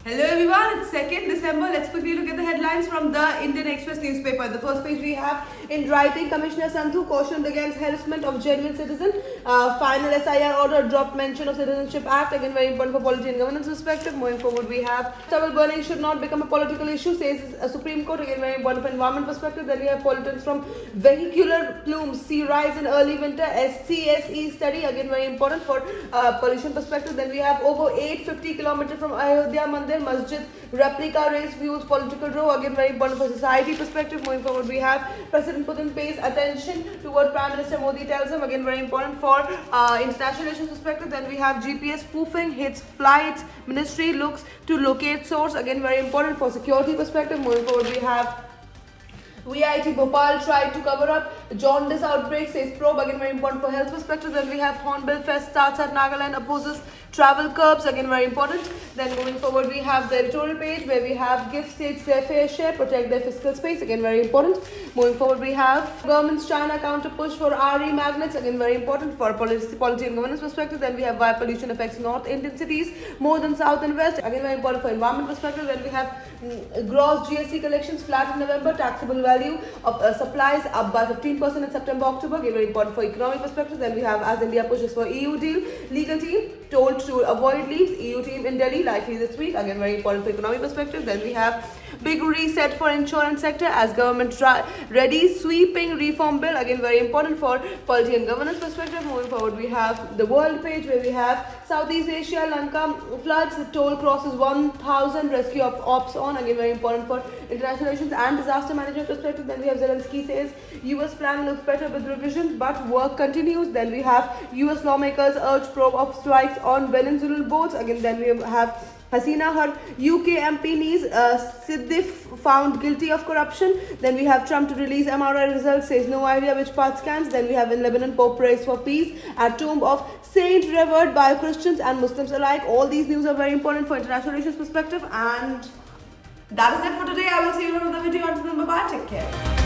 Hello everyone, it's 2nd December. Let's quickly look at the headlines from the Indian Express newspaper. The first page we have, in writing, Commissioner Sandhu cautioned against harassment of genuine citizen. Final SIR order dropped mention of Citizenship Act. Again, very important for polity and governance perspective. Moving forward, we have stubble burning should not become a political issue, says Supreme Court. Again, very important for environment perspective. Then we have pollutants from vehicular plumes see rise in early winter. SCSE study, again very important for pollution perspective. Then we have over 850 kilometers from Ayodhya Mandir Masjid replica raise fuels political row, again very important for society perspective. Moving forward, we have President Putin pays attention to what Prime Minister Modi tells him, again very important for international relations perspective. Then we have GPS spoofing hits flights, ministry looks to locate source, again very important for security perspective. Moving forward, we have VIT Bhopal tried to cover up jaundice outbreak, says probe, again very important for health perspective. Then we have Hornbill Fest starts at Nagaland, opposes travel curbs, again very important. Then moving forward, we have the editorial page where we have give states their fair share, protect their fiscal space, again very important. Moving forward, we have government's China counter push for RE magnets, again very important for policy and governance perspective. Then we have why pollution affects North Indian cities more than South and West, again very important for environment perspective. Then we have gross GST collections flat in November, taxable value of supplies up by 15% in September, October, again very important for economic perspective. Then we have as India pushes for EU deal, legal team told to avoid leaves, EU team in Delhi likely this week, again very important for economic perspective. Then we have big reset for insurance sector as government ready sweeping reform bill, again very important for polity and governance perspective. Moving forward, we have the world page where we have Southeast Asia, Lanka floods, toll crosses 1000, rescue ops on, again very important for international relations and disaster management perspective. Then we have Zelensky says US plan looks better with revision but work continues. Then we have US lawmakers urge probe of strikes on Venezuelan boats, again then we have Hasina, her UK MP niece Siddiq found guilty of corruption. Then we have Trump to release MRI results, says no idea which part scans. Then we have in Lebanon, Pope prays for peace at tomb of saint revered by Christians and Muslims alike. All these news are very important for international relations perspective. And that is it for today. I will see you in another video. Until then, bye-bye. Take care.